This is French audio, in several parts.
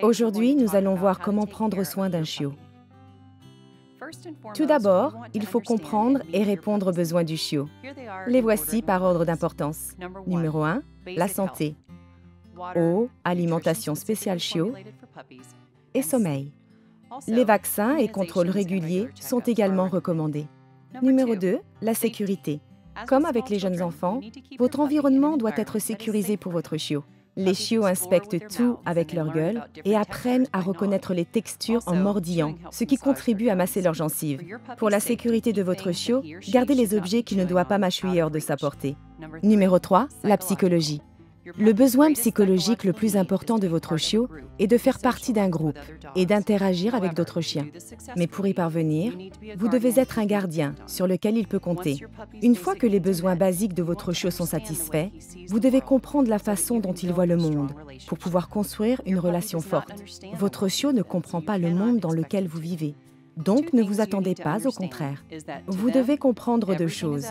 Aujourd'hui, nous allons voir comment prendre soin d'un chiot. Tout d'abord, il faut comprendre et répondre aux besoins du chiot. Les voici par ordre d'importance. Numéro 1, la santé. Eau, alimentation spéciale chiot et sommeil. Les vaccins et contrôles réguliers sont également recommandés. Numéro 2, la sécurité. Comme avec les jeunes enfants, votre environnement doit être sécurisé pour votre chiot. Les chiots inspectent tout avec leur gueule et apprennent à reconnaître les textures en mordillant, ce qui contribue à masser leurs gencives. Pour la sécurité de votre chiot, gardez les objets qu'il ne doit pas mâchouiller hors de sa portée. Numéro 3, la psychologie. Le besoin psychologique le plus important de votre chiot est de faire partie d'un groupe et d'interagir avec d'autres chiens. Mais pour y parvenir, vous devez être un gardien sur lequel il peut compter. Une fois que les besoins basiques de votre chiot sont satisfaits, vous devez comprendre la façon dont il voit le monde pour pouvoir construire une relation forte. Votre chiot ne comprend pas le monde dans lequel vous vivez. Donc, ne vous attendez pas au contraire. Vous devez comprendre deux choses.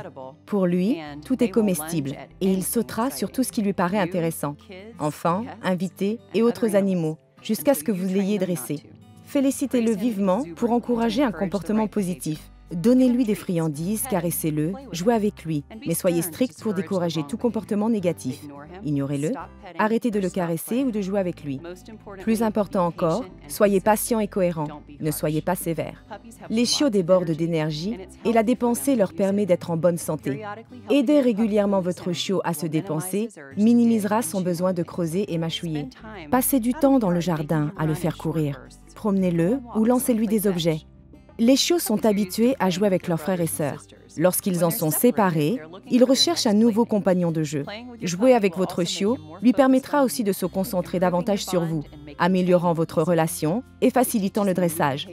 Pour lui, tout est comestible et il sautera sur tout ce qui lui paraît intéressant. Enfants, invités et autres animaux, jusqu'à ce que vous l'ayez dressé. Félicitez-le vivement pour encourager un comportement positif. Donnez-lui des friandises, caressez-le, jouez avec lui, mais soyez strict pour décourager tout comportement négatif. Ignorez-le, arrêtez de le caresser ou de jouer avec lui. Plus important encore, soyez patient et cohérent, ne soyez pas sévère. Les chiots débordent d'énergie et la dépenser leur permet d'être en bonne santé. Aidez régulièrement votre chiot à se dépenser minimisera son besoin de creuser et mâchouiller. Passez du temps dans le jardin à le faire courir. Promenez-le ou lancez-lui des objets. Les chiots sont habitués à jouer avec leurs frères et sœurs. Lorsqu'ils en sont séparés, ils recherchent un nouveau compagnon de jeu. Jouer avec votre chiot lui permettra aussi de se concentrer davantage sur vous, améliorant votre relation et facilitant le dressage.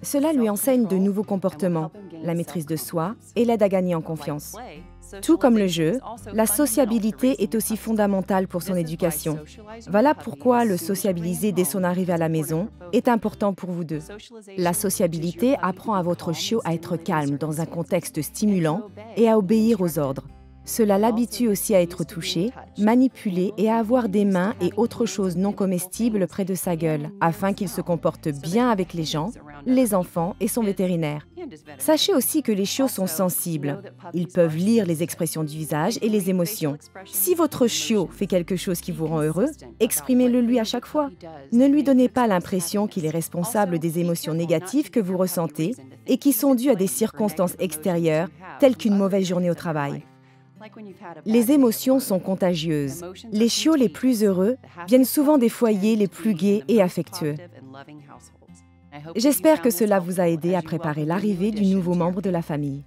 Cela lui enseigne de nouveaux comportements, la maîtrise de soi et l'aide à gagner en confiance. Tout comme le jeu, la sociabilité est aussi fondamentale pour son éducation. Voilà pourquoi le sociabiliser dès son arrivée à la maison est important pour vous deux. La sociabilité apprend à votre chiot à être calme dans un contexte stimulant et à obéir aux ordres. Cela l'habitue aussi à être touché, manipulé et à avoir des mains et autres choses non comestibles près de sa gueule, afin qu'il se comporte bien avec les gens, les enfants et son vétérinaire. Sachez aussi que les chiots sont sensibles. Ils peuvent lire les expressions du visage et les émotions. Si votre chiot fait quelque chose qui vous rend heureux, exprimez-le lui à chaque fois. Ne lui donnez pas l'impression qu'il est responsable des émotions négatives que vous ressentez et qui sont dues à des circonstances extérieures, telles qu'une mauvaise journée au travail. Les émotions sont contagieuses. Les chiots les plus heureux viennent souvent des foyers les plus gais et affectueux. J'espère que cela vous a aidé à préparer l'arrivée du nouveau membre de la famille.